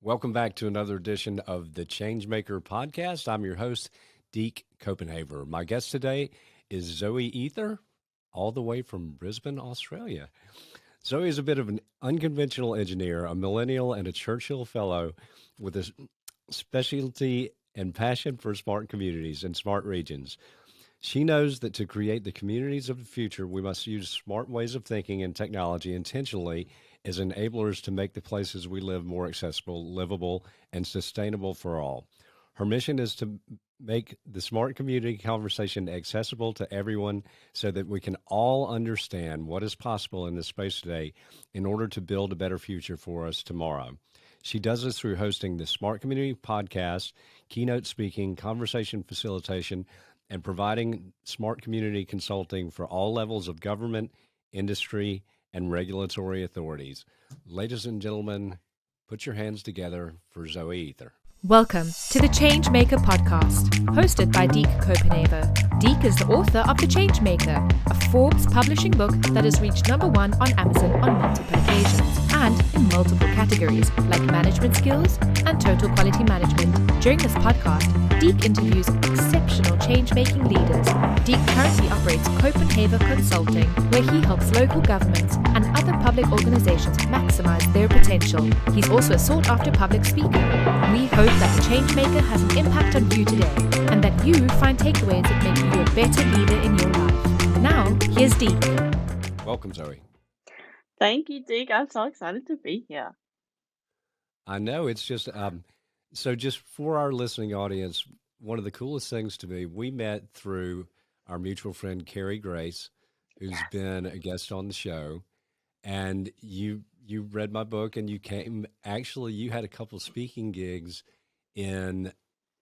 Welcome back to another edition of the Changemaker podcast. I'm your host, Deke Copenhaver. My guest today is Zoe Eather, all the way from Brisbane, Australia. Zoe is a bit of an unconventional engineer, a millennial, and a Churchill Fellow with a specialty and passion for smart communities and smart regions. She knows that to create the communities of the future, we must use smart ways of thinking and technology intentionally as enablers to make the places we live more accessible, livable, and sustainable for all. Her mission is to make the smart community conversation accessible to everyone so that we can all understand what is possible in this space today in order to build a better future for us tomorrow. She does this through hosting the Smart Community Podcast, keynote speaking, conversation facilitation, and providing smart community consulting for all levels of government, industry, and regulatory authorities. Ladies and gentlemen, put your hands together for Zoe Eather. Welcome to the Changemaker podcast, hosted by Deke Copenhaver. Deke is the author of The Changemaker, a Forbes publishing book that has reached #1 on Amazon on multiple occasions and in multiple categories like management skills and total quality management. During this podcast, Deke interviews exceptional change-making leaders. Deke currently operates Copenhaver Consulting, where he helps local governments and other public organizations maximize their potential. He's also a sought-after public speaker. We hope that the Changemaker has an impact on you today and that you find takeaways that make you a better leader in your life. Now, here's Deke. Welcome, Zoe. Thank you, Deke. I'm so excited to be here. I know it's just so. Just for our listening audience, one of the coolest things to me, we met through our mutual friend Carrie Grace, who's been a guest on the show, and you read my book and you came. Actually, you had a couple speaking gigs in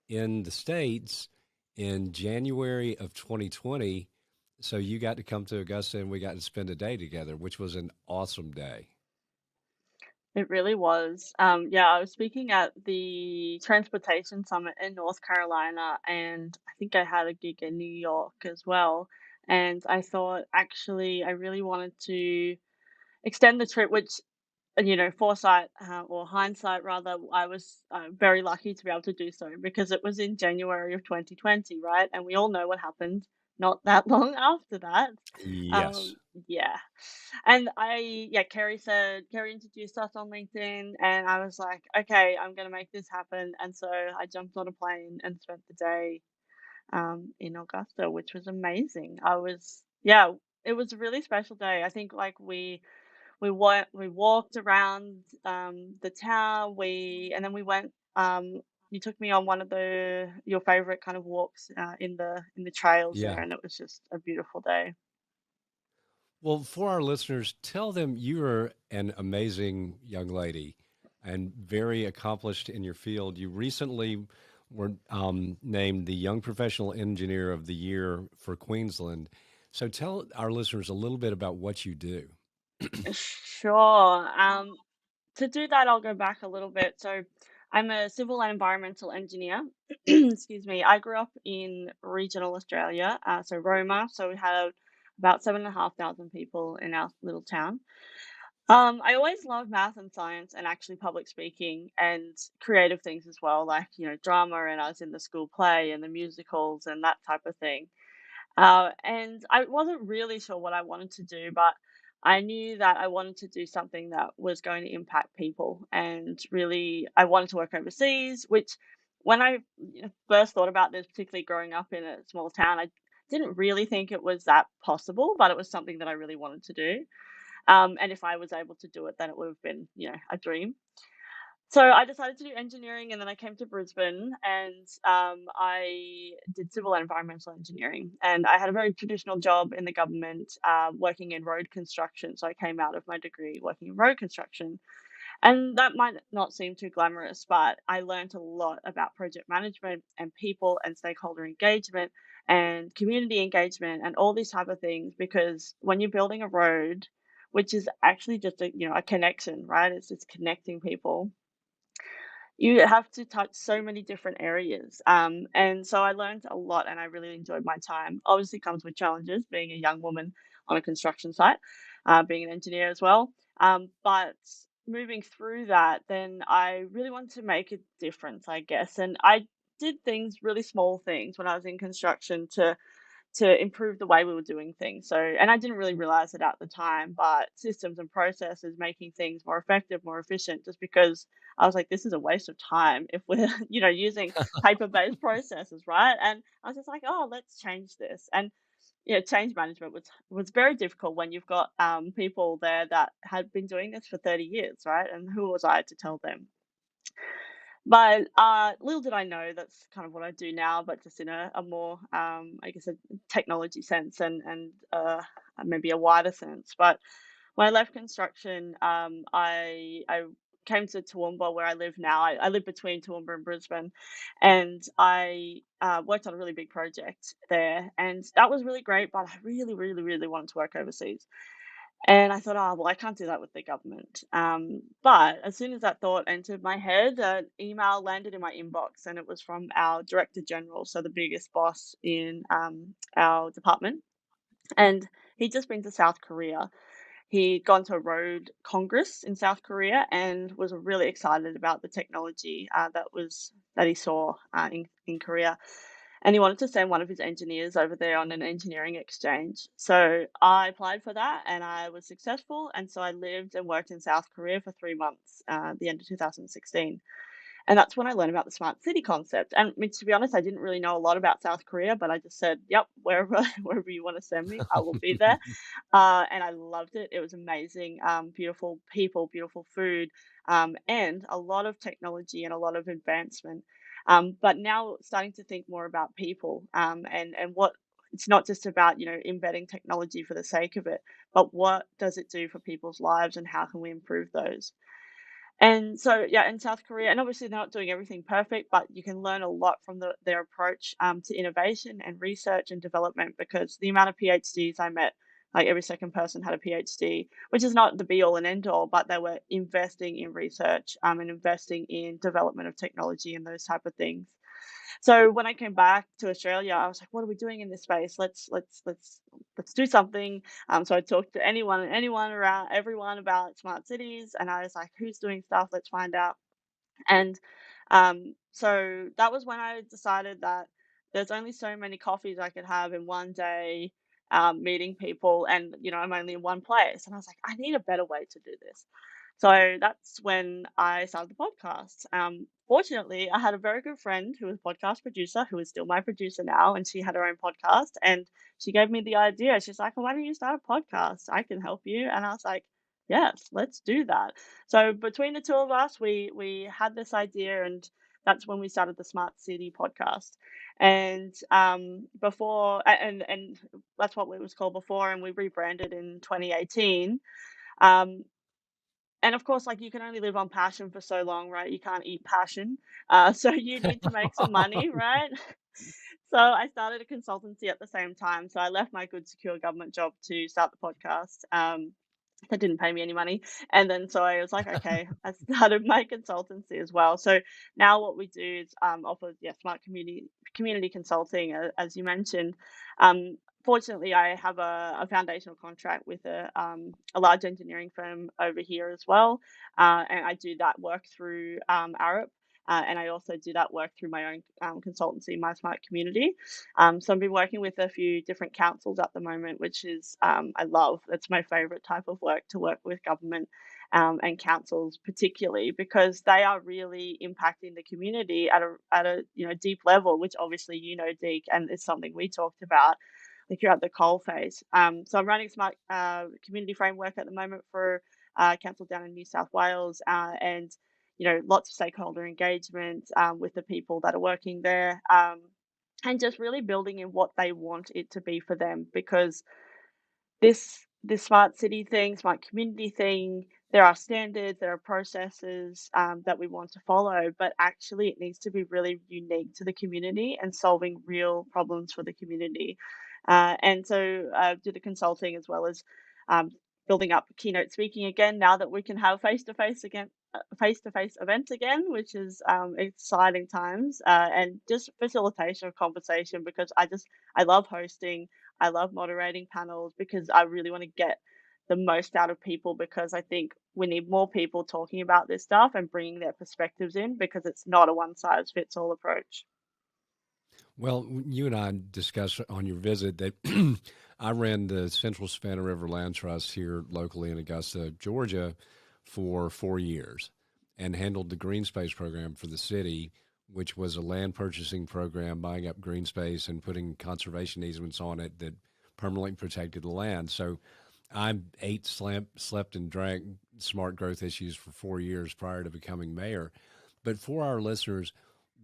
the States in January of 2020. So you got to come to Augusta and we got to spend a day together, which was an awesome day. It really was. Yeah, I was speaking at the Transportation Summit in North Carolina, and I think I had a gig in New York as well. And I thought actually I really wanted to extend the trip, which, foresight or hindsight rather, I was very lucky to be able to do so because it was in January of 2020, right? And we all know what happened not that long after that. Yes. Um, yeah. Carrie introduced us on LinkedIn, and I was like, okay, I'm going to make this happen. And so I jumped on a plane and spent the day in Augusta, which was amazing. Yeah, it was a really special day. I think like we walked around the town, and then we went. You took me on one of your favorite kind of walks in the trails Yeah. there, and it was just a beautiful day. Well, for our listeners, tell them you are an amazing young lady and very accomplished in your field. You recently were named the Young Professional Engineer of the Year for Queensland. So tell our listeners a little bit about what you do. Sure. To do that, I'll go back a little bit. So, I'm a civil and environmental engineer. Excuse me. I grew up in regional Australia, so Roma. So we had about 7,500 people in our little town. I always loved math and science, and actually public speaking and creative things as well, like drama. And I was in the school play and the musicals and that type of thing. And I wasn't really sure what I wanted to do, but I knew that I wanted to do something that was going to impact people. And really, I wanted to work overseas, which when I first thought about this, particularly growing up in a small town, I didn't really think it was that possible, but it was something that I really wanted to do. And if I was able to do it, then it would have been, a dream. So I decided to do engineering, and then I came to Brisbane, and I did civil and environmental engineering. And I had a very traditional job in the government, working in road construction. So I came out of my degree working in road construction, and that might not seem too glamorous, but I learned a lot about project management and people and stakeholder engagement and community engagement and all these type of things. Because when you're building a road, which is actually just a connection, right? It's just connecting people, you have to touch so many different areas. And so I learned a lot and I really enjoyed my time. Obviously comes with challenges being a young woman on a construction site, being an engineer as well. But moving through that, then I really wanted to make a difference, I guess. And I did things, really small things, when I was in construction to improve the way we were doing things. So, and I didn't really realize it at the time, but systems and processes making things more effective, more efficient, just because I was like, this is a waste of time if we're, using paper-based processes, right? And I was just like, oh, let's change this. And change management was very difficult when you've got people there that had been doing this for 30 years, right? And who was I to tell them? But little did I know that's kind of what I do now, but just in a more, I guess, a technology sense and maybe a wider sense. But when I left construction, I came to Toowoomba where I live now. I live between Toowoomba and Brisbane, and I worked on a really big project there, and that was really great. But I really, really, really wanted to work overseas. And I thought, oh, well, I can't do that with the government. But as soon as that thought entered my head, an email landed in my inbox, and it was from our Director General, so the biggest boss in our department. And he'd just been to South Korea. He'd gone to a road congress in South Korea and was really excited about the technology that he saw in Korea, and he wanted to send one of his engineers over there on an engineering exchange. So I applied for that and I was successful. And so I lived and worked in South Korea for 3 months at the end of 2016. And that's when I learned about the smart city concept. And I mean, to be honest, I didn't really know a lot about South Korea, but I just said, yep, wherever wherever you want to send me, I will be there. And I loved it. It was amazing. Beautiful people, beautiful food, and a lot of technology and a lot of advancement. But now starting to think more about people, and what it's not just about embedding technology for the sake of it, but what does it do for people's lives and how can we improve those? And so, yeah, in South Korea, and obviously they're not doing everything perfect, but you can learn a lot from their approach to innovation and research and development, because the amount of PhDs I met, like every second person had a PhD, which is not the be all and end all, but they were investing in research and investing in development of technology and those type of things. So when I came back to Australia, I was like, "What are we doing in this space? Let's do something." So I talked to anyone around everyone about smart cities, and I was like, "Who's doing stuff? Let's find out." And so that was when I decided that there's only so many coffees I could have in one day, meeting people, and I'm only in one place. And I was like, I need a better way to do this. So that's when I started the podcast. Fortunately, I had a very good friend who was a podcast producer, who is still my producer now, and she had her own podcast. And she gave me the idea. She's like, "Well, why don't you start a podcast? I can help you." And I was like, "Yes, let's do that." So between the two of us, we had this idea, and that's when we started the Smart City podcast. And and that's what it was called before, and we rebranded in 2018. Um, and of course, like, you can only live on passion for so long, right? You can't eat passion. So you need to make some money, right? So I started a consultancy at the same time. So I left my good, secure government job to start the podcast. That didn't pay me any money. And then so I was like, okay, I started my consultancy as well. So now what we do is offer, yeah, smart community consulting, as you mentioned. Fortunately, I have a foundational contract with a large engineering firm over here as well, and I do that work through Arup. And I also do that work through my own consultancy, My Smart Community. So I've been working with a few different councils at the moment, which is I love. It's my favorite type of work, to work with government and councils, particularly because they are really impacting the community at a deep level, which obviously Deke, and it's something we talked about. Like, you're at the coal face. So I'm running a smart community framework at the moment for council down in New South Wales, and lots of stakeholder engagement with the people that are working there, and just really building in what they want it to be for them, because this smart city thing, smart community thing, there are standards, there are processes that we want to follow, but actually it needs to be really unique to the community and solving real problems for the community. And so do the consulting, as well as um, building up keynote speaking again, now that we can have face-to-face events again, which is exciting times, and just facilitation of conversation, because I love hosting. I love moderating panels, because I really want to get the most out of people, because I think we need more people talking about this stuff and bringing their perspectives in, because it's not a one size fits all approach. Well, you and I discussed on your visit that I ran the Central Savannah River Land Trust here locally in Augusta, Georgia, for 4 years and handled the green space program for the city, which was a land purchasing program, buying up green space and putting conservation easements on it that permanently protected the land. So I ate, slept, and drank smart growth issues for 4 years prior to becoming mayor. But for our listeners,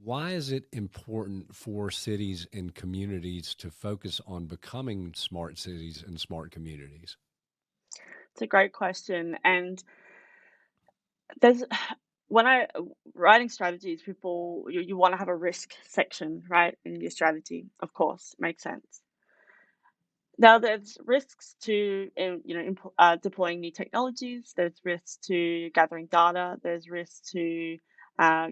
why is it important for cities and communities to focus on becoming smart cities and smart communities? It's a great question. And there's when I writing strategies, people you want to have a risk section, right, in your strategy. Of course, makes sense. Now, there's risks to deploying new technologies. There's risks to gathering data. There's risks to uh,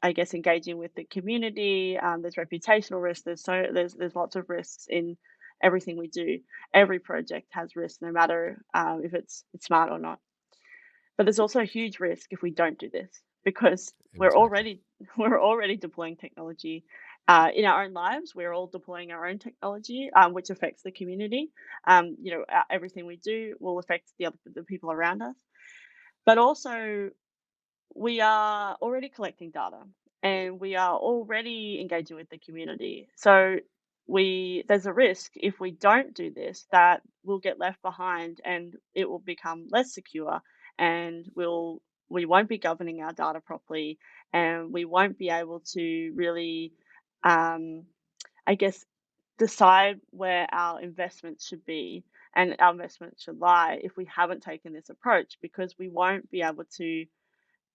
I guess engaging with the community. There's reputational risks. There's lots of risks in everything we do. Every project has risks, no matter if it's smart or not. But there's also a huge risk if we don't do this, because Exactly. we're already deploying technology in our own lives. We're all deploying our own technology, which affects the community. Everything we do will affect the people around us. But also, we are already collecting data, and we are already engaging with the community. So there's a risk if we don't do this that we'll get left behind, and it will become less secure, and we won't be governing our data properly, and we won't be able to really um, I guess decide where our investments should be and our investments should lie if we haven't taken this approach, because we won't be able to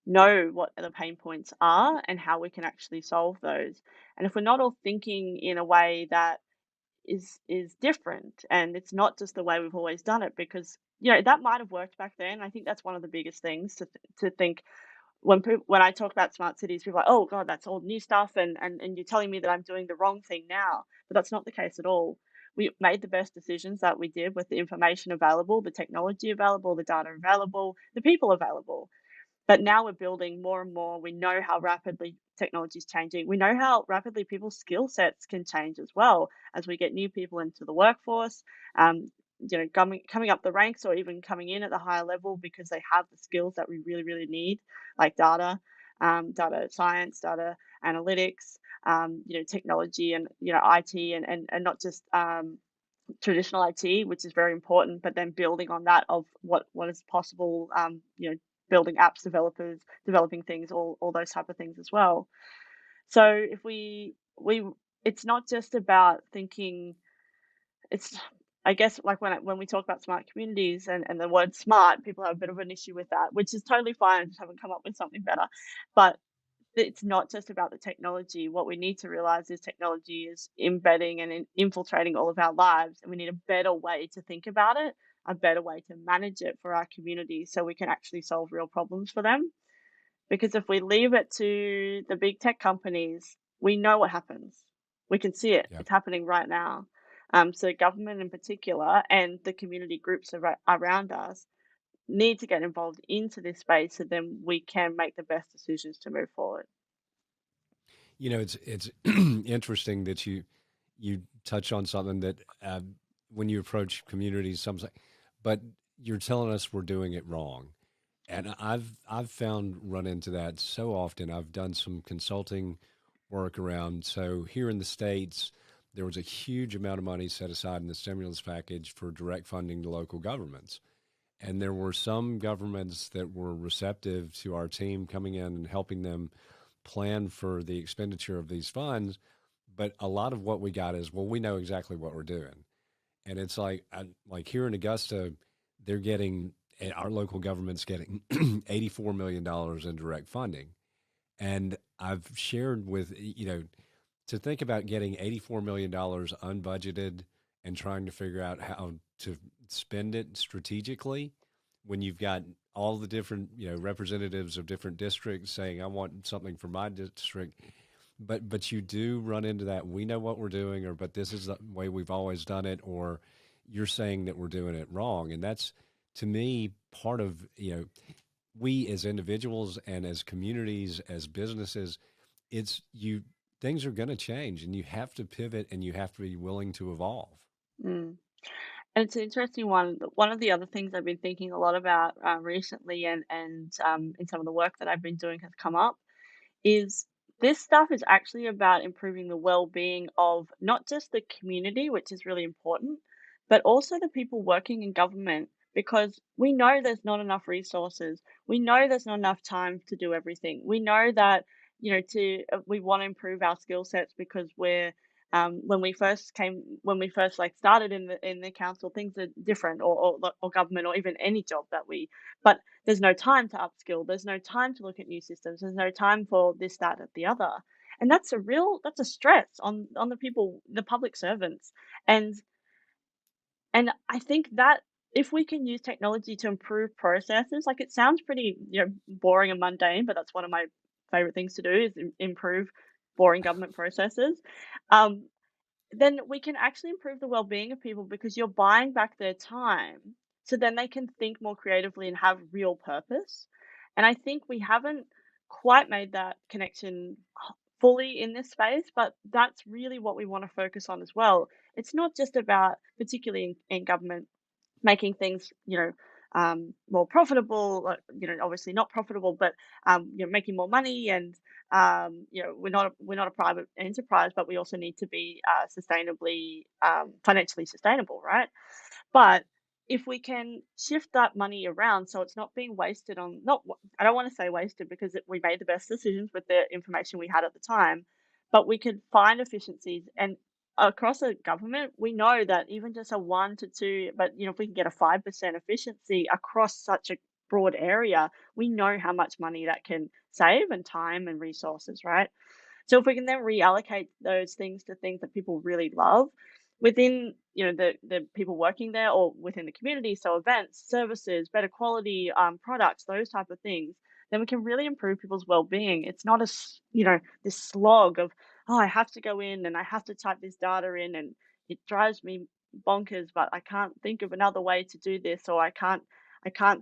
know what the pain points are and how we can actually solve those. And if we're not all thinking in a way that is different, and it's not just the way we've always done it, because that might have worked back then. I think that's one of the biggest things to think when I talk about smart cities, people are like, oh god, that's all new stuff, and you're telling me that I'm doing the wrong thing now. But that's not the case at all. We made the best decisions that we did with the information available, the technology available, the data available, the people available. But now we're building more and more. We know how rapidly technology is changing. We know how rapidly people's skill sets can change as well as we get new people into the workforce. Coming up the ranks, or even coming in at the higher level, because they have the skills that we really, really need, like data science, data analytics, technology, and IT, and not just traditional IT, which is very important, but then building on that of what is possible, building apps, developing things, all those type of things as well. So if we it's not just about thinking. It's I guess, like when we talk about smart communities and the word smart, people have a bit of an issue with that, which is totally fine. I just haven't come up with something better. But it's not just about the technology. What we need to realize is technology is embedding and infiltrating all of our lives, and we need a better way to think about it, a better way to manage it for our community, so we can actually solve real problems for them. Because if we leave it to the big tech companies, we know what happens. We can see it. Yeah. It's happening right now. So government in particular and the community groups around us need to get involved into this space, so then we can make the best decisions to move forward. It's interesting that you touch on something that when you approach communities, but you're telling us we're doing it wrong, and I've found run into that so often. I've done some consulting work around. So here in the states, there was a huge amount of money set aside in the stimulus package for direct funding to local governments. And there were some governments that were receptive to our team coming in and helping them plan for the expenditure of these funds. But a lot of what we got is, well, we know exactly what we're doing. And it's like here in Augusta, they're getting, our local government's getting $84 million in direct funding. And I've shared with, to think about getting $84 million unbudgeted and trying to figure out how to spend it strategically when you've got all the different, representatives of different districts saying, I want something for my district. But you do run into that. We know what we're doing, or but this is the way we've always done it, or you're saying that we're doing it wrong. And that's, to me, part of, we as individuals and as communities, as businesses, it's you, things are going to change and you have to pivot and you have to be willing to evolve. Mm. And it's an interesting one. One of the other things I've been thinking a lot about recently, and in some of the work that I've been doing has come up, is this stuff is actually about improving the well-being of not just the community, which is really important, but also the people working in government, because we know there's not enough resources. We know there's not enough time to do everything. We know that, to we want to improve our skill sets because we're when we first like started in the council, things are different, or government, or even any job that but there's no time to upskill. There's no time to look at new systems. There's no time for this, that, and the other. And that's a stress on the people, the public servants. And I think that if we can use technology to improve processes, like, it sounds pretty, boring and mundane, but that's one of my favorite things to do, is improve boring government processes. Um, then we can actually improve the well-being of people, because you're buying back their time, so then they can think more creatively and have real purpose. And I think we haven't quite made that connection fully in this space, but that's really what we want to focus on as well. It's not just about, particularly in government, making things, more profitable, obviously not profitable, but making more money. And we're not a private enterprise, but we also need to be sustainably, financially sustainable, right? But if we can shift that money around so it's not being wasted on, not, I don't want to say wasted, because we made the best decisions with the information we had at the time, but we could find efficiencies. And across a government, we know that even just a 1 to 2, but if we can get a 5% efficiency across such a broad area, we know how much money that can save, and time and resources, right? So if we can then reallocate those things to things that people really love within, the people working there, or within the community, so events, services, better quality products, those type of things, then we can really improve people's well-being. It's not this slog of, oh, I have to go in and I have to type this data in, and it drives me bonkers, but I can't think of another way to do this, or I can't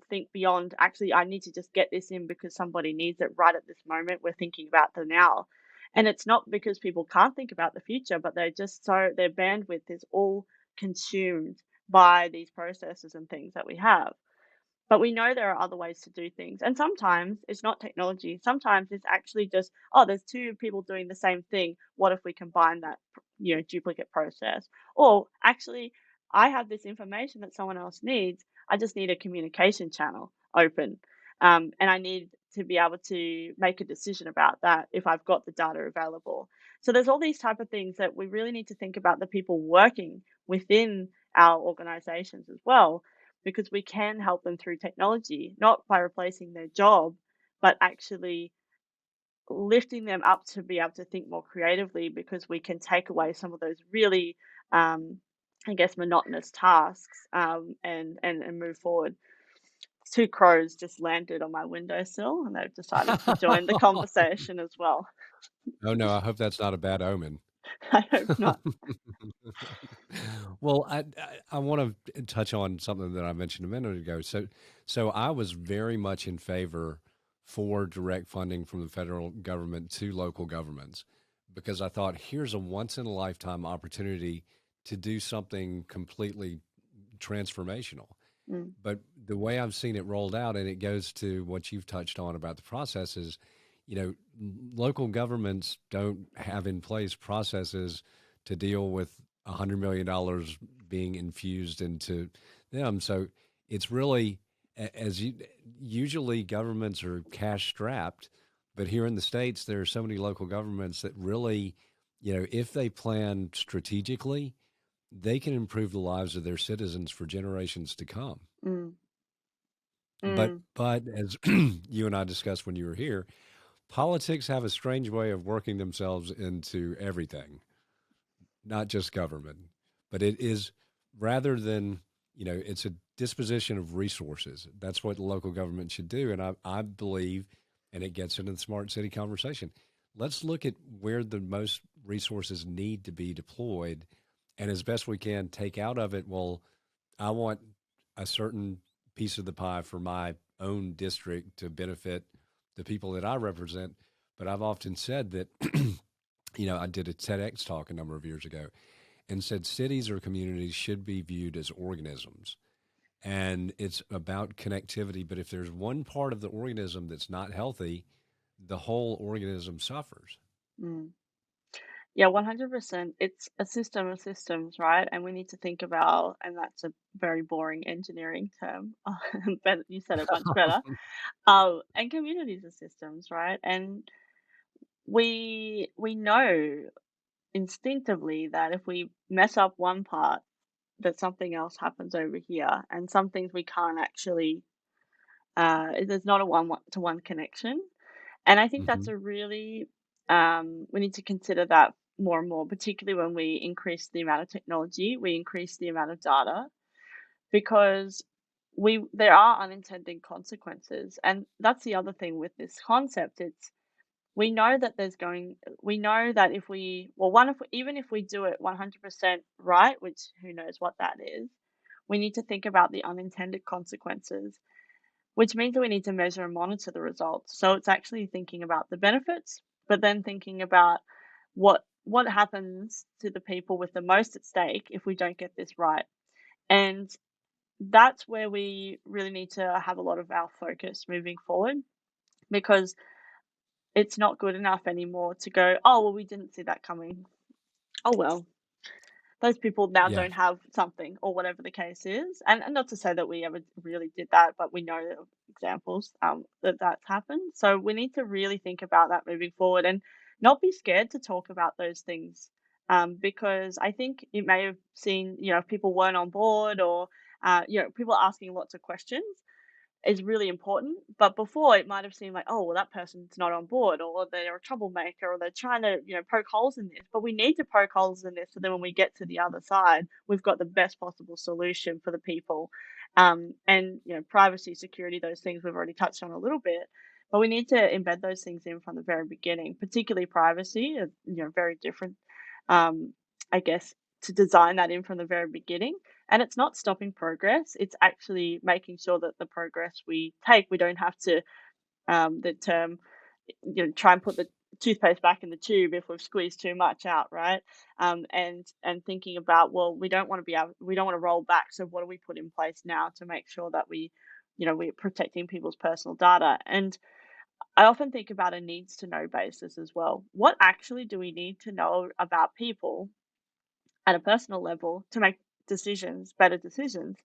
think beyond, actually I need to just get this in because somebody needs it right at this moment. We're thinking about the now. And it's not because people can't think about the future, but their bandwidth is all consumed by these processes and things that we have. But we know there are other ways to do things. And sometimes it's not technology. Sometimes it's actually just, oh, there's two people doing the same thing. What if we combine that, duplicate process? Or actually, I have this information that someone else needs. I just need a communication channel open. And I need to be able to make a decision about that if I've got the data available. So there's all these type of things that we really need to think about, the people working within our organizations as well, because we can help them through technology, not by replacing their job, but actually lifting them up to be able to think more creatively, because we can take away some of those really, I guess, monotonous tasks, and move forward. Two crows just landed on my windowsill, and they've decided to join the conversation as well. Oh no, I hope that's not a bad omen. I hope not. Well, I want to touch on something that I mentioned a minute ago. So I was very much in favor for direct funding from the federal government to local governments, because I thought, here's a once in a lifetime opportunity to do something completely transformational. Mm, But the way I've seen it rolled out, and it goes to what you've touched on about the processes, local governments don't have in place processes to deal with $100 million being infused into them. So it's really, usually governments are cash strapped, but here in the States, there are so many local governments that really, if they plan strategically, they can improve the lives of their citizens for generations to come. mm, But mm, but as you and I discussed when you were here, politics have a strange way of working themselves into everything, not just government. But it is, rather than, it's a disposition of resources. That's what the local government should do. And I believe, and it gets into the smart city conversation. Let's look at where the most resources need to be deployed, and as best we can take out of it, well, I want a certain piece of the pie for my own district to benefit the people that I represent. But I've often said that, I did a TEDx talk a number of years ago and said cities or communities should be viewed as organisms. And it's about connectivity. But if there's one part of the organism that's not healthy, the whole organism suffers. Mm. Yeah, 100%. It's a system of systems, right? And we need to think about, and that's a very boring engineering term, but you said it much better. And communities are systems, right? And we know instinctively that if we mess up one part, that something else happens over here, and some things we can't actually. There's not a one-to-one connection. And I think that's Hmm. a really, we need to consider that more and more, particularly when we increase the amount of technology, we increase the amount of data, because there are unintended consequences. And that's the other thing with this concept. We know that we know that if we, well, even if we do it 100% right, which who knows what that is, we need to think about the unintended consequences, which means that we need to measure and monitor the results. So it's actually thinking about the benefits, but then thinking about what happens to the people with the most at stake if we don't get this right. And that's where we really need to have a lot of our focus moving forward, because it's not good enough anymore to go, oh, well, we didn't see that coming. Oh, well, those people now Yeah. don't have something, or whatever the case is. And not to say that we ever really did that, but we know of examples that that's happened. So we need to really think about that moving forward, and not be scared to talk about those things, because I think it may have seen, if people weren't on board, or people asking lots of questions is really important. But before, it might have seemed like, oh, well, that person's not on board, or they're a troublemaker, or they're trying to, poke holes in this. But we need to poke holes in this, so then when we get to the other side, we've got the best possible solution for the people. And privacy, security, those things we've already touched on a little bit. But we need to embed those things in from the very beginning, particularly privacy, very different, um, I guess, to design that in from the very beginning. And it's not stopping progress. It's actually making sure that the progress we take, we don't have to, the term, try and put the toothpaste back in the tube if we've squeezed too much out, right? And thinking about, well, we don't want to roll back. So what do we put in place now to make sure that we're protecting people's personal data? And I often think about a needs to know basis as well. What actually do we need to know about people at a personal level to make better decisions?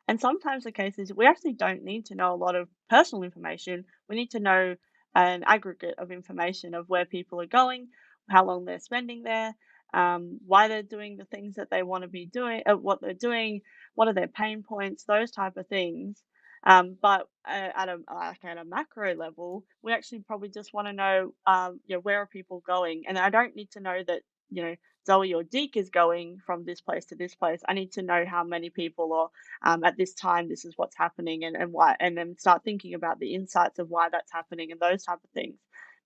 And sometimes the case is we actually don't need to know a lot of personal information. We need to know an aggregate of information of where people are going, how long they're spending there, why they're doing the things that they want to be doing, what they're doing, what are their pain points, those type of things. But at a macro level, we actually probably just want to know, where are people going, and I don't need to know that, Zoe or Deke is going from this place to this place. I need to know how many people, or at this time, this is what's happening, and why, and then start thinking about the insights of why that's happening and those type of things,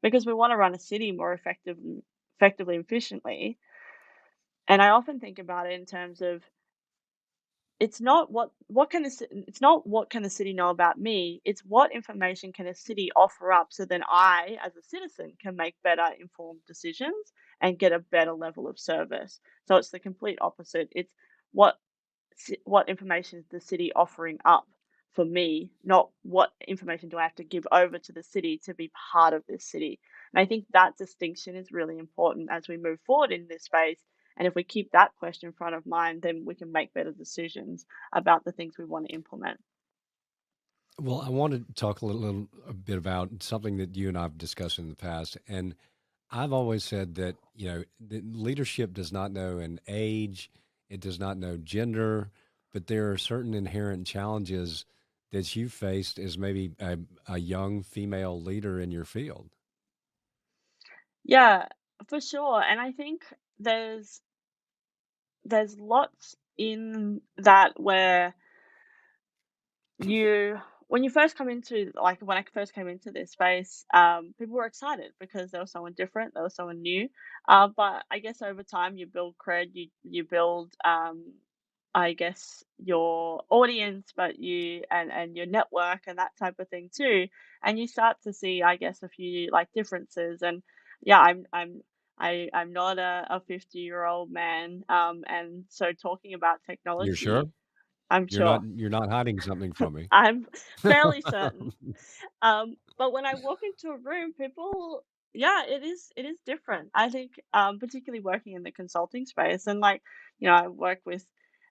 because we want to run a city more effectively and efficiently. And I often think about it in terms of, it's not it's not what can the city know about me. It's what information can a city offer up, so then I, as a citizen, can make better informed decisions and get a better level of service. So it's the complete opposite. It's what what information is the city offering up for me, not what information do I have to give over to the city to be part of this city. And I think that distinction is really important as we move forward in this space. And if we keep that question front of mind, then we can make better decisions about the things we want to implement. Well, I want to talk a bit about something that you and I've discussed in the past. And I've always said that, that leadership does not know an age, it does not know gender, but there are certain inherent challenges that you faced as maybe a young female leader in your field. Yeah, for sure. And I think there's lots in that where you when you first come into, like, when I first came into this space, people were excited because there was someone different, there was someone new. But I guess over time you build cred, you build, I guess, your audience, but and your network and that type of thing too. And you start to see, I guess, a few like differences. And yeah, I'm not a 50-year-old man. And so talking about You're sure? technology, I'm sure. You're not hiding something from me. I'm fairly certain. But when I walk into a room, people, yeah, it is different. I think, particularly working in the consulting space, and like, I work with,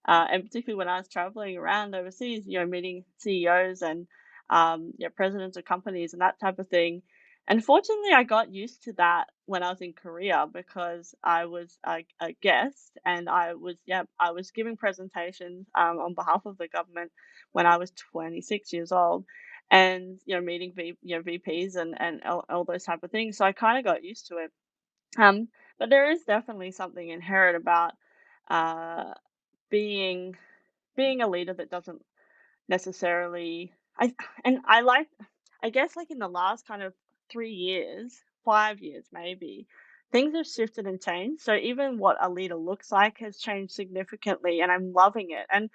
and particularly when I was traveling around overseas, meeting CEOs and, yeah, presidents of companies and that type of thing. And fortunately, I got used to that when I was in Korea because I was a guest and I was giving presentations on behalf of the government when I was 26 years old and meeting VPs and all those type of things. So I kind of got used to it. Um, but there is definitely something inherent about uh, being being a leader that doesn't necessarily. I guess like in the last kind of 3 years, 5 years maybe, things have shifted and changed. So even what a leader looks like has changed significantly, and I'm loving it. And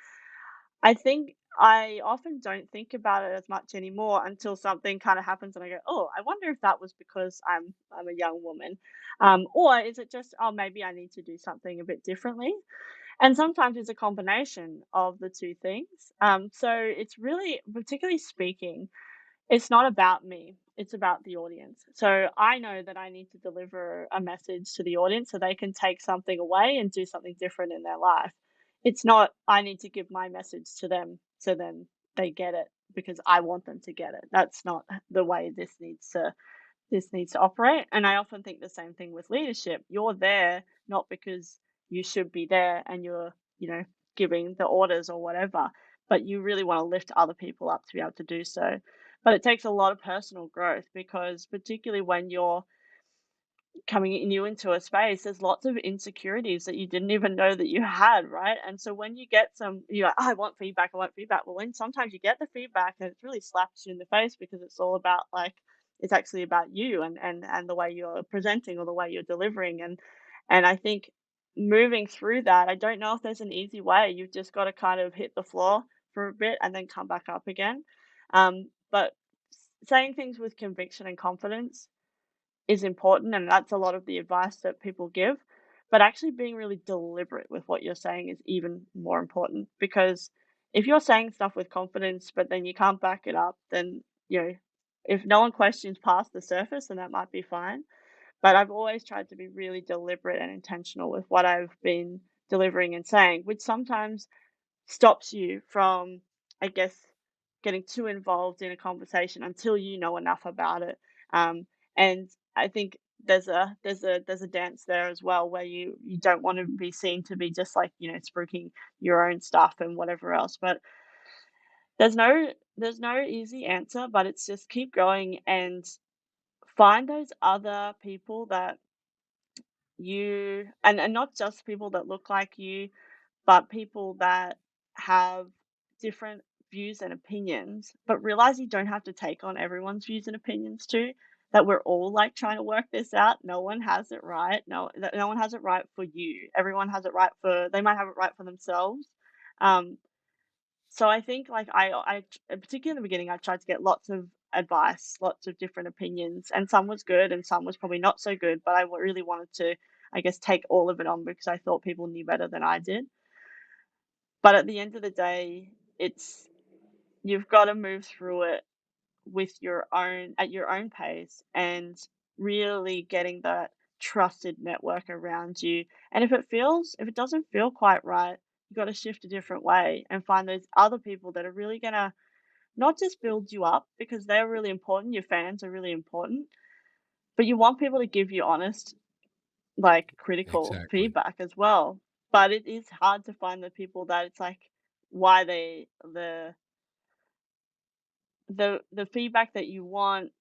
I think I often don't think about it as much anymore until something kind of happens and I go, "Oh, I wonder if that was because I'm a young woman." Or is it just, "Oh, maybe I need to do something a bit differently?" And sometimes it's a combination of the two things. So it's really, particularly speaking, it's not about me, it's about the audience. So I know that I need to deliver a message to the audience so they can take something away and do something different in their life. It's not I need to give my message to them so then they get it because I want them to get it. That's not the way this needs to operate. And I often think the same thing with leadership. You're there not because you should be there and you're, giving the orders or whatever, but you really want to lift other people up to be able to do so. But it takes a lot of personal growth because, particularly when you're coming new into a space, there's lots of insecurities that you didn't even know that you had, right? And so when you get you're like, "Oh, I want feedback, I want feedback." Well, when sometimes you get the feedback and it really slaps you in the face because it's all about like, it's actually about you and the way you're presenting or the way you're delivering. And I think moving through that, I don't know if there's an easy way. You've just got to kind of hit the floor for a bit and then come back up again. But saying things with conviction and confidence is important, and that's a lot of the advice that people give. But actually being really deliberate with what you're saying is even more important because if you're saying stuff with confidence, but then you can't back it up, then, if no one questions past the surface, then that might be fine. But I've always tried to be really deliberate and intentional with what I've been delivering and saying, which sometimes stops you from, I guess, getting too involved in a conversation until you know enough about it. And I think there's a dance there as well where you don't want to be seen to be just like spruiking your own stuff and whatever else. But there's no easy answer, but it's just keep going and find those other people that and not just people that look like you, but people that have different views and opinions, but realize you don't have to take on everyone's views and opinions too. That we're all like trying to work this out. No one has it right. No one has it right for you. Everyone has it right they might have it right for themselves. Um, so I think like particularly in the beginning, I tried to get lots of advice, lots of different opinions, and some was good and some was probably not so good. But really wanted to, I guess, take all of it on because I thought people knew better than I did. But at the end of the day, it's you've got to move through it with your own pace and really getting that trusted network around you. And if it doesn't feel quite right, you've got to shift a different way and find those other people that are really gonna not just build you up because they're really important, your fans are really important, but you want people to give you honest, like critical Exactly. feedback as well. But it is hard to find the people that it's like why they the feedback that you want,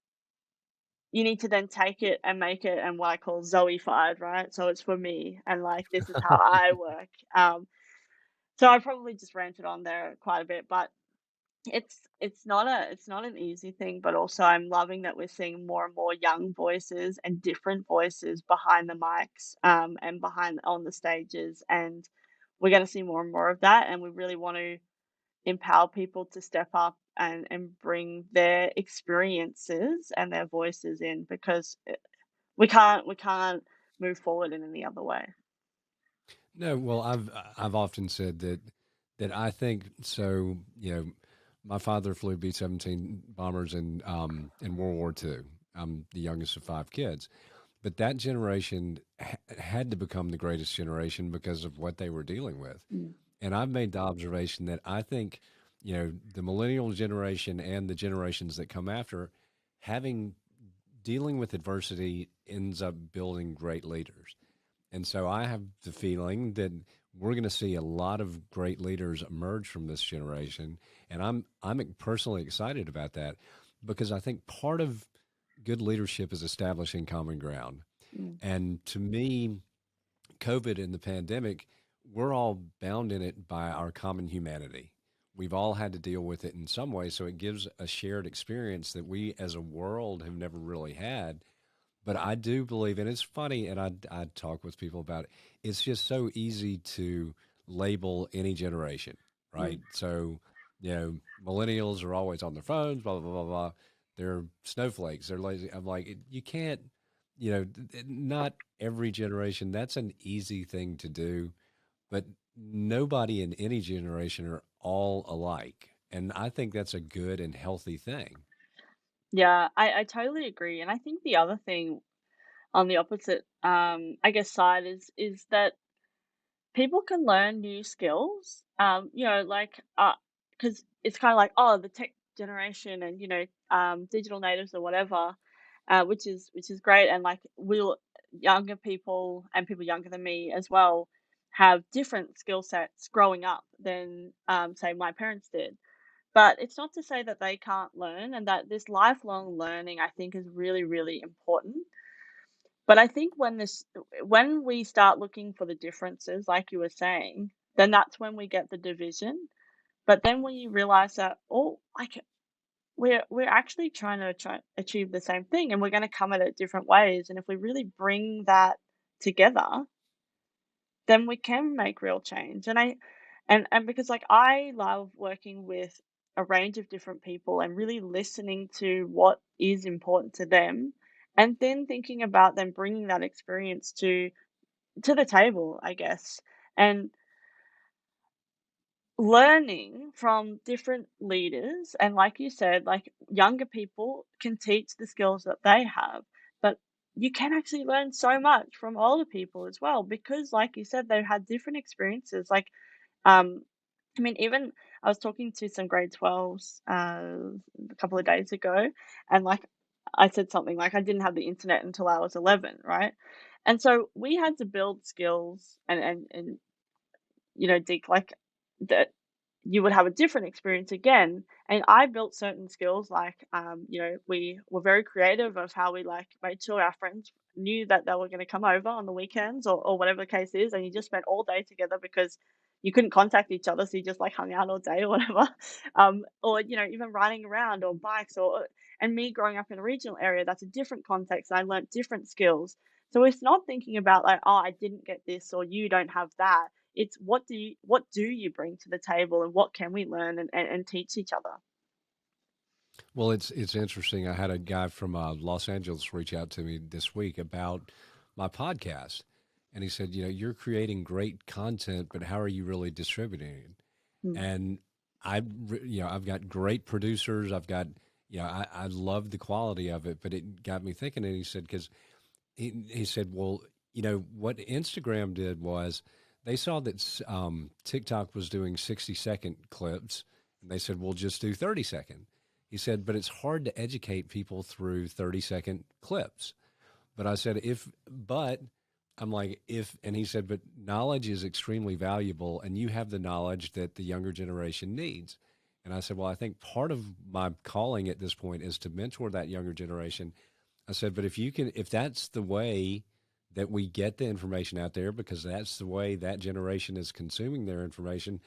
you need to then take it and make it and what I call Zoe-fied, right? So it's for me and like this is how I work. So I probably just ranted on there quite a bit, but it's not an easy thing, but also I'm loving that we're seeing more and more young voices and different voices behind the mics and behind on the stages, and we're going to see more and more of that, and we really want to empower people to step up and bring their experiences and their voices in, because we can't move forward in any other way. No, well, I've often said that I think so. My father flew B-17 bombers in World War II. I'm the youngest of five kids, but that generation had to become the greatest generation because of what they were dealing with. Mm, And I've made the observation that I think, the millennial generation and the generations that come after, having dealing with adversity ends up building great leaders. And so I have the feeling that we're going to see a lot of great leaders emerge from this generation, and I'm personally excited about that because I think part of good leadership is establishing common ground. mm. And to me, COVID and the pandemic, we're all bound in it by our common humanity. We've all had to deal with it in some way, so it gives a shared experience that we as a world have never really had. But I do believe, and it's funny, and I talk with people about it. It's just so easy to label any generation, Mm. right? So, millennials are always on their phones, blah blah blah blah. Blah. They're snowflakes. They're lazy. I'm like, you can't, not every generation. That's an easy thing to do, but nobody in any generation are all alike, and I think that's a good and healthy thing. Yeah, I totally agree. And I think the other thing on the opposite, I guess, side is that people can learn new skills. Like, because it's kind of like, oh, the tech generation and digital natives or whatever, which is great. And like, will younger people and people younger than me as well have different skill sets growing up than say my parents did. But it's not to say that they can't learn, and that this lifelong learning, I think, is really, really important. But I think when we start looking for the differences, like you were saying, then that's when we get the division. But then when you realize that, oh, like, we're actually trying to achieve the same thing, and we're going to come at it different ways. And if we really bring that together, then we can make real change. And because, like, I love working with a range of different people and really listening to what is important to them, and then thinking about them bringing that experience to the table, I guess. And learning from different leaders, and like you said, like, younger people can teach the skills that they have, but you can actually learn so much from older people as well, because like you said, they've had different experiences. Like, um I mean, even I was talking to some grade 12s a couple of days ago, and like, I said something like, I didn't have the internet until I was 11, right? And so we had to build skills, and Deke, like, that you would have a different experience again. And I built certain skills, like, we were very creative of how we, like, made sure our friends knew that they were going to come over on the weekends, or whatever the case is, and you just spent all day together because you couldn't contact each other, so you just, like, hung out all day or whatever. Or even riding around, or bikes, and me growing up in a regional area, that's a different context, and I learnt different skills. So it's not thinking about, like, oh, I didn't get this or you don't have that. It's what do you bring to the table, and what can we learn and teach each other? Well, it's interesting. I had a guy from Los Angeles reach out to me this week about my podcast, and he said, you're creating great content, but how are you really distributing it? Mm, And I've got great producers. I've got, I love the quality of it, but it got me thinking. And he said, because he said, well, what Instagram did was they saw that TikTok was doing 60-second clips, and they said, we'll just do 30-second. He said, but it's hard to educate people through 30-second clips. But I said, but I'm like, and he said, but knowledge is extremely valuable, and you have the knowledge that the younger generation needs. And I said, well, I think part of my calling at this point is to mentor that younger generation. I said, but if that's the way that we get the information out there, because that's the way that generation is consuming their information,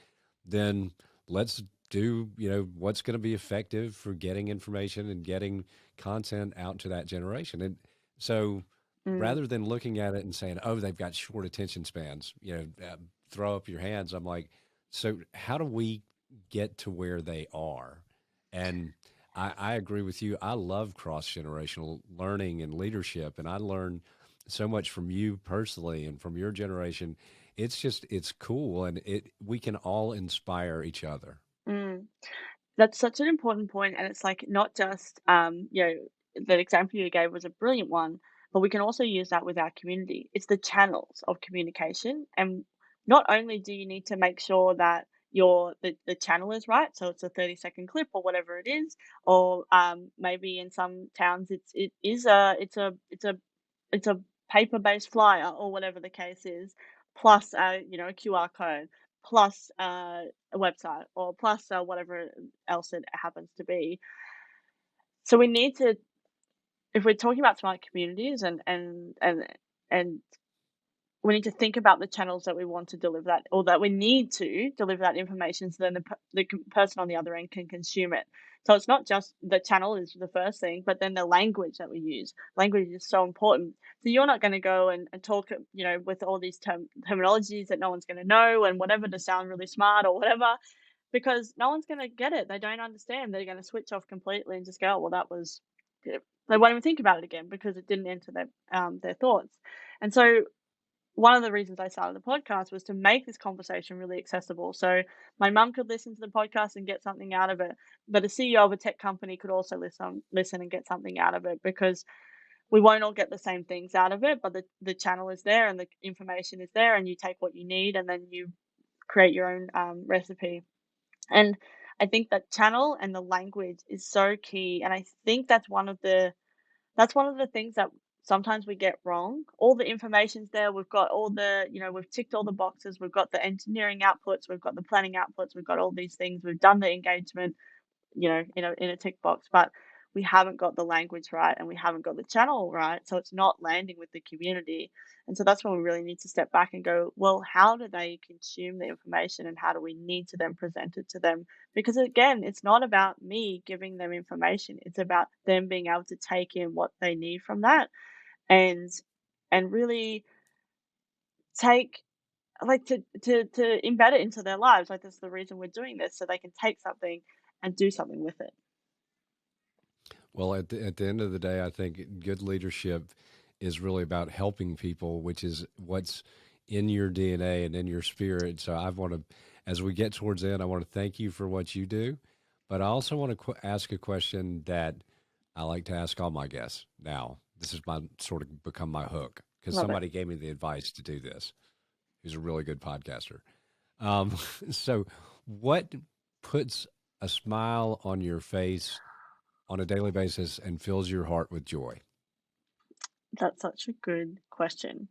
then let's do, what's going to be effective for getting information and getting content out to that generation. And so mm, rather than looking at it and saying, oh, they've got short attention spans, throw up your hands. I'm like, so how do we get to where they are? And I agree with you. I love cross generational learning and leadership, and I learn so much from you personally and from your generation. It's cool, and we can all inspire each other. Mm. That's such an important point, and it's like not just the example you gave was a brilliant one, but we can also use that with our community. It's the channels of communication, and not only do you need to make sure that the channel is right, so it's a 30-second clip or whatever it is, or maybe in some towns it's a paper-based flyer or whatever the case is, plus a QR code, plus a website, or plus whatever else it happens to be. So we need to, if we're talking about smart communities and we need to think about the channels that we want to deliver that, or that we need to deliver that information, so then the person on the other end can consume it. So it's not just the channel is the first thing, but then the language that we use. Language is so important. So you're not going to go and talk, with all these terminologies that no one's going to know and whatever to sound really smart or whatever, because no one's going to get it. They don't understand. They're going to switch off completely and just go, oh, well, that was. They won't even think about it again because it didn't enter their thoughts. And so one of the reasons I started the podcast was to make this conversation really accessible. So my mum could listen to the podcast and get something out of it, but a CEO of a tech company could also listen and get something out of it, because we won't all get the same things out of it, but the channel is there and the information is there, and you take what you need and then you create your own recipe. And I think that channel and the language is so key. And I think that's one of the things that sometimes we get wrong. All the information's there. We've got we've ticked all the boxes. We've got the engineering outputs. We've got the planning outputs. We've got all these things. We've done the engagement, in a tick box, but we haven't got the language right and we haven't got the channel right. So it's not landing with the community. And so that's when we really need to step back and go, well, how do they consume the information and how do we need to then present it to them? Because again, it's not about me giving them information. It's about them being able to take in what they need from that, and really take, like, to embed it into their lives. Like, that's the reason we're doing this, so they can take something and do something with it. Well, at the end of the day, I think good leadership is really about helping people, which is what's in your DNA and in your spirit. So I want to, as we get towards the end, I want to thank you for what you do, but I also want to ask a question that I like to ask all my guests. Now, this is my sort of become my hook because Love it. somebody gave me the advice to do this. Who's a really good podcaster. Um, so, what puts a smile on your face on a daily basis and fills your heart with joy? That's such a good question.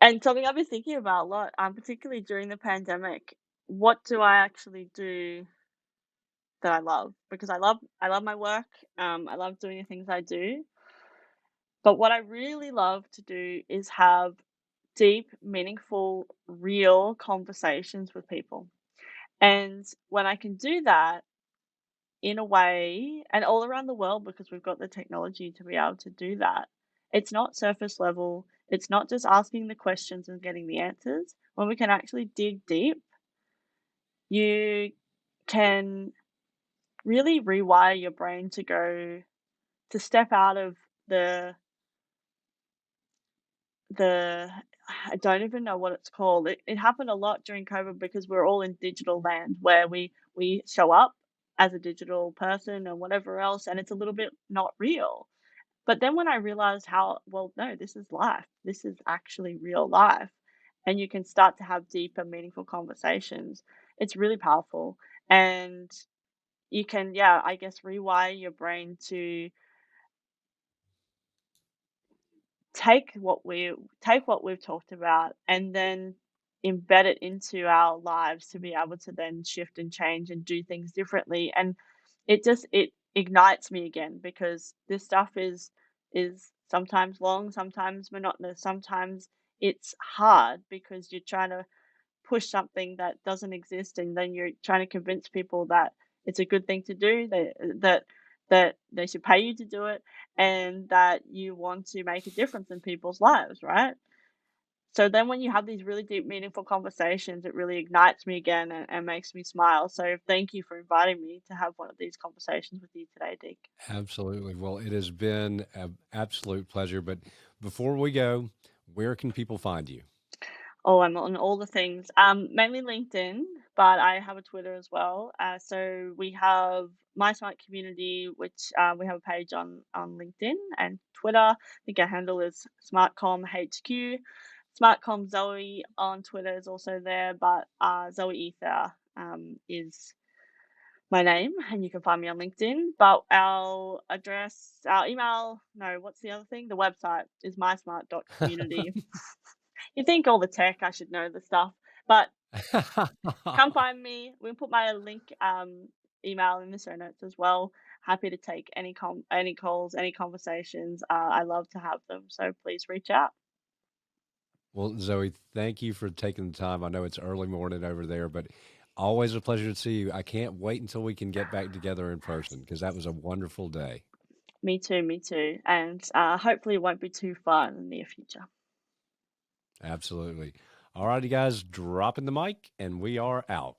And something I've been thinking about a lot, particularly during the pandemic. What do I actually do that I love? Because I love my work. I love doing the things I do. But what I really love to do is have deep, meaningful, real conversations with people. And when I can do that in a way, and all around the world, because we've got the technology to be able to do that, it's not surface level. It's not just asking the questions and getting the answers. When we can actually dig deep, you can really rewire your brain to step out of the the I don't even know what it's called. It happened a lot during COVID because we're all in digital land, where we show up as a digital person and whatever else, and it's a little bit not real. But then when I realized how, well, no, this is life. This is actually real life. And you can start to have deeper, meaningful conversations. It's really powerful. And you can, yeah, I guess, rewire your brain to take what we've talked about and then embed it into our lives to be able to then shift and change and do things differently. And it ignites me again, because this stuff is sometimes long, sometimes monotonous, sometimes it's hard because you're trying to push something that doesn't exist, and then you're trying to convince people that it's a good thing to do, that they should pay you to do it, and that you want to make a difference in people's lives, right? So then when you have these really deep, meaningful conversations, it really ignites me again and makes me smile. So thank you for inviting me to have one of these conversations with you today, Deke. Absolutely. Well, it has been an absolute pleasure. But before we go, where can people find you? Oh, I'm on all the things. Mainly LinkedIn, but I have a Twitter as well. So we have My Smart Community, which we have a page on LinkedIn and Twitter. I think our handle is SmartCom HQ. SmartCom Zoe on Twitter is also there, but Zoe Ether is my name, and you can find me on LinkedIn. But our address, our email, no, what's the other thing? The website is mysmart.community. You think all the tech, I should know the stuff, but come find me. We'll put my link, email in the show notes as well. Happy to take any calls, any conversations. I love to have them, so please reach out. Well, Zoe, thank you for taking the time. I know it's early morning over there, but always a pleasure to see you. I can't wait until we can get back together in person because that was a wonderful day. Me too, and hopefully it won't be too far in the near future. Absolutely. All righty, guys, dropping the mic, and we are out.